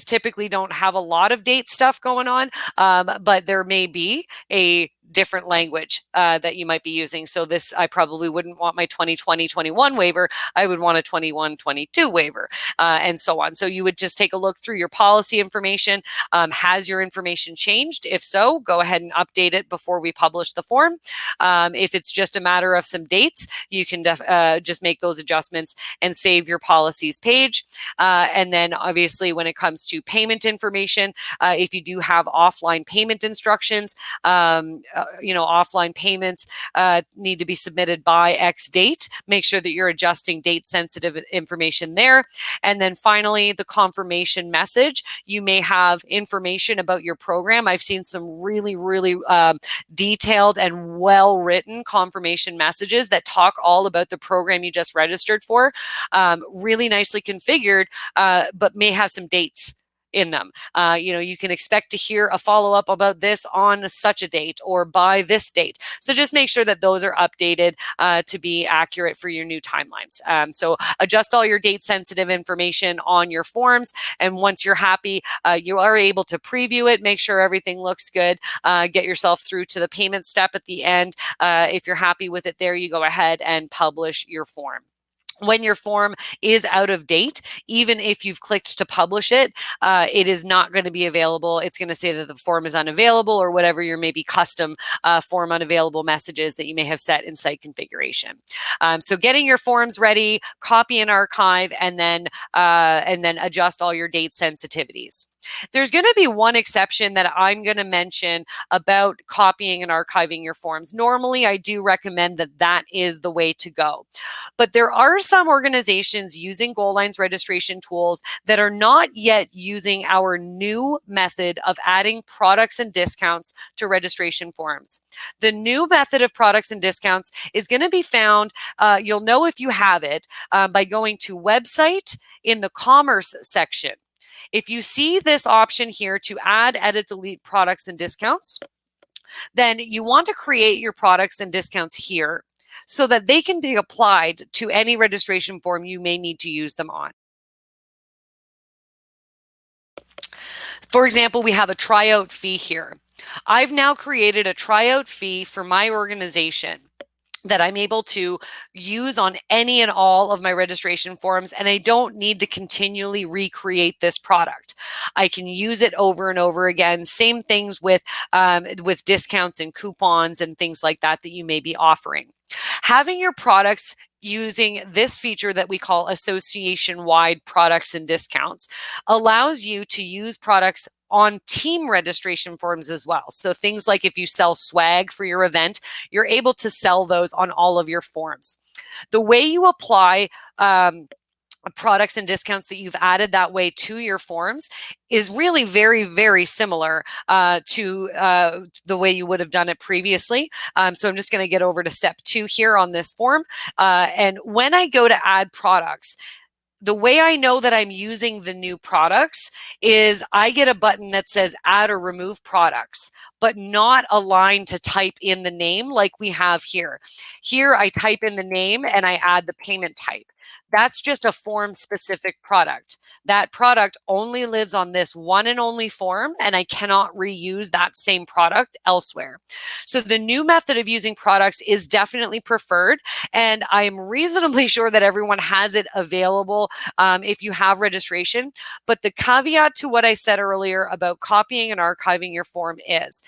typically don't have a lot of date stuff going on, but there may be a different language that you might be using. So this, I probably wouldn't want my 2020-21 waiver. I would want a 21-22 waiver, and so on. So you would just take a look through your policy information. Has your information changed? If so, go ahead and update it before we publish the form. If it's just a matter of some dates, you can just make those adjustments and save your policies page. And then obviously when it comes to payment information, if you do have offline payment instructions, offline payments need to be submitted by X date. Make sure that you're adjusting date sensitive information there. And then finally, the confirmation message. You may have information about your program. I've seen some really, really detailed and well-written confirmation messages that talk all about the program you just registered for. Really nicely configured, but may have some dates in them. You can expect to hear a follow-up about this on such a date or by this date. So just make sure that those are updated to be accurate for your new timelines. So adjust all your date-sensitive information on your forms, and once you're happy, you are able to preview it, make sure everything looks good, get yourself through to the payment step at the end. If you're happy with it there, you go ahead and publish your form. When your form is out of date, even if you've clicked to publish it, it is not going to be available. It's going to say that the form is unavailable, or whatever your maybe custom form unavailable messages that you may have set in site configuration. So getting your forms ready, copy and archive, and then adjust all your date sensitivities. There's going to be one exception that I'm going to mention about copying and archiving your forms. Normally, I do recommend that is the way to go. But there are some organizations using Goalline's registration tools that are not yet using our new method of adding products and discounts to registration forms. The new method of products and discounts is going to be found, you'll know if you have it, by going to website in the commerce section. If you see this option here to add, edit, delete products and discounts, then you want to create your products and discounts here so that they can be applied to any registration form you may need to use them on. For example, we have a tryout fee here. I've now created a tryout fee for my organization that I'm able to use on any and all of my registration forms, and I don't need to continually recreate this product. I can use it over and over again. Same things with discounts and coupons and things like that that you may be offering. Having your products using this feature that we call association-wide products and discounts allows you to use products on team registration forms as well. So things like if you sell swag for your event, you're able to sell those on all of your forms. The way you apply products and discounts that you've added that way to your forms is really very, very similar to the way you would have done it previously. So I'm just going to get over to step 2 here on this form. And when I go to add products, the way I know that I'm using the new products is I get a button that says add or remove products, but not a line to type in the name like we have here. Here I type in the name and I add the payment type. That's just a form specific product. That product only lives on this one and only form, and I cannot reuse that same product elsewhere. So the new method of using products is definitely preferred, and I am reasonably sure that everyone has it available if you have registration. But the caveat to what I said earlier about copying and archiving your form is,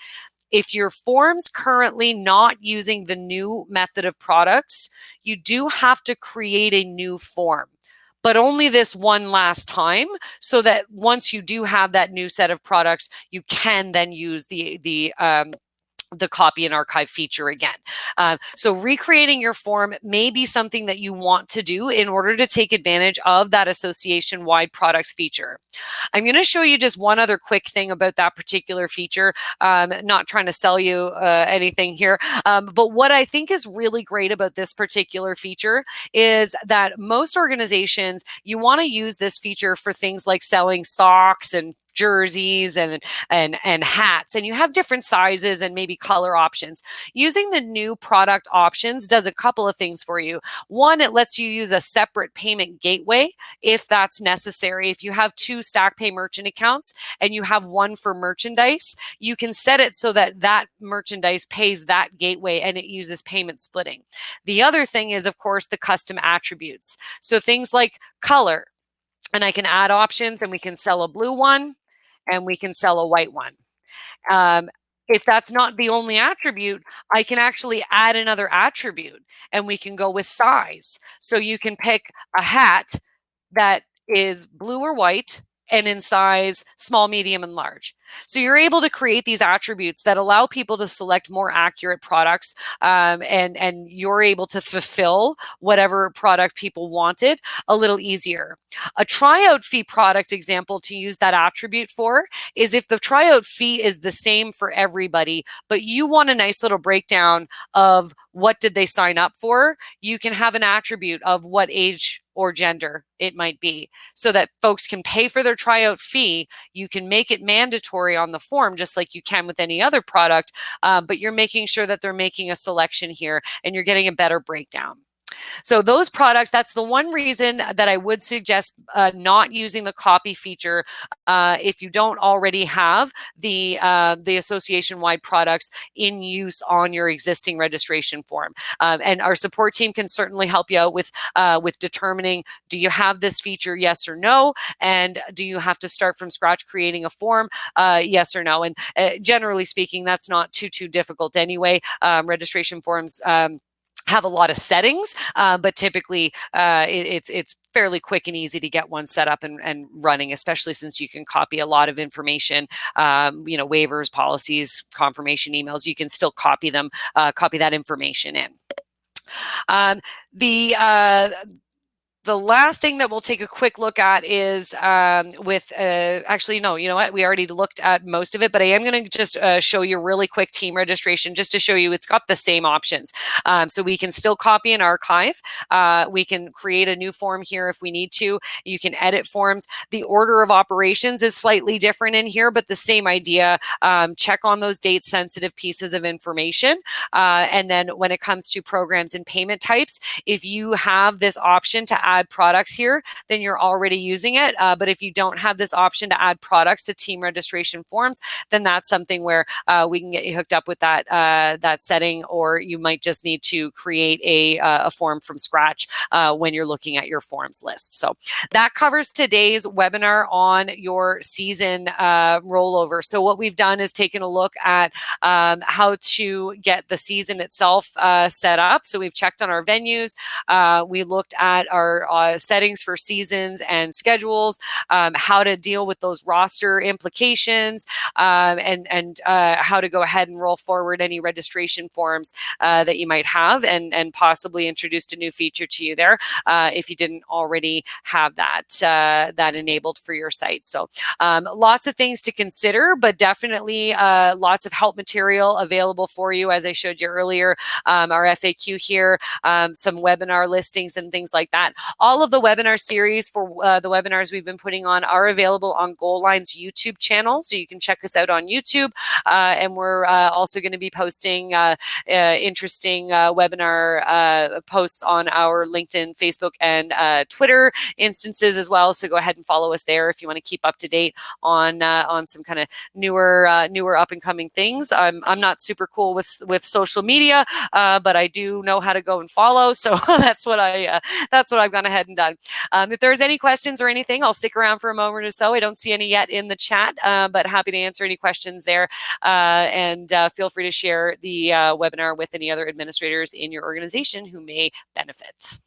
if your form's currently not using the new method of products, you do have to create a new form, but only this one last time, so that once you do have that new set of products, you can then use the copy and archive feature again. So recreating your form may be something that you want to do in order to take advantage of that association-wide products feature. I'm going to show you just one other quick thing about that particular feature. Not trying to sell you anything here, but what I think is really great about this particular feature is that most organizations, you want to use this feature for things like selling socks and jerseys and hats, and you have different sizes and maybe color options. Using the new product options does a couple of things for you. One, it lets you use a separate payment gateway if that's necessary. If you have 2 StackPay merchant accounts and you have one for merchandise, you can set it so that that merchandise pays that gateway and it uses payment splitting. The other thing is, of course, the custom attributes. So things like color, and I can add options, and we can sell a blue one and we can sell a white one. If that's not the only attribute, I can actually add another attribute, and we can go with size. So you can pick a hat that is blue or white and in size small, medium, and large. So you're able to create these attributes that allow people to select more accurate products, and you're able to fulfill whatever product people wanted a little easier. A tryout fee product example to use that attribute for is if the tryout fee is the same for everybody, but you want a nice little breakdown of what did they sign up for, you can have an attribute of what age or gender it might be, so that folks can pay for their tryout fee. You can make it mandatory on the form, just like you can with any other product, but you're making sure that they're making a selection here and you're getting a better breakdown. So those products, that's the one reason that I would suggest not using the copy feature if you don't already have the association-wide products in use on your existing registration form. And our support team can certainly help you out with determining, do you have this feature, yes or no? And do you have to start from scratch creating a form, yes or no? And generally speaking, that's not too difficult anyway. Registration forms have a lot of settings, but typically it's fairly quick and easy to get one set up and running, especially since you can copy a lot of information, waivers, policies, confirmation emails. You can still copy them, copy that information in. The last thing that we'll take a quick look at is actually, no, you know what? We already looked at most of it, but I am going to just show you really quick team registration just to show you it's got the same options. So we can still copy and archive. We can create a new form here if we need to. You can edit forms. The order of operations is slightly different in here, but the same idea. Check on those date-sensitive pieces of information. And then when it comes to programs and payment types, if you have this option to add add products here, then you're already using it. But if you don't have this option to add products to team registration forms, then that's something where we can get you hooked up with that setting, or you might just need to create a form from scratch when you're looking at your forms list. So that covers today's webinar on your season rollover. So what we've done is taken a look at how to get the season itself set up. So we've checked on our venues. We looked at our settings for seasons and schedules, how to deal with those roster implications, and how to go ahead and roll forward any registration forms that you might have, and possibly introduced a new feature to you there if you didn't already have that enabled for your site. So lots of things to consider, but definitely lots of help material available for you, as I showed you earlier. Our FAQ here, some webinar listings and things like that. All of the webinar series for the webinars we've been putting on are available on Goalline's YouTube channel, so you can check us out on YouTube. And we're also going to be posting interesting webinar posts on our LinkedIn, Facebook, and Twitter instances as well. So go ahead and follow us there if you want to keep up to date on some kind of newer up and coming things. I'm not super cool with social media, but I do know how to go and follow. So that's what I've gone ahead and done. If there's any questions or anything, I'll stick around for a moment or so. I don't see any yet in the chat, but happy to answer any questions there. And feel free to share the webinar with any other administrators in your organization who may benefit.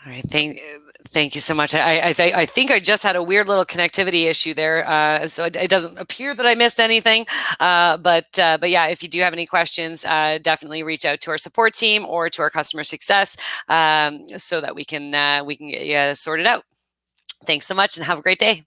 All right, thank you so much. I think I just had a weird little connectivity issue there, so it doesn't appear that I missed anything. But yeah, if you do have any questions, definitely reach out to our support team or to our customer success, so that we can get you sorted out. Thanks so much, and have a great day.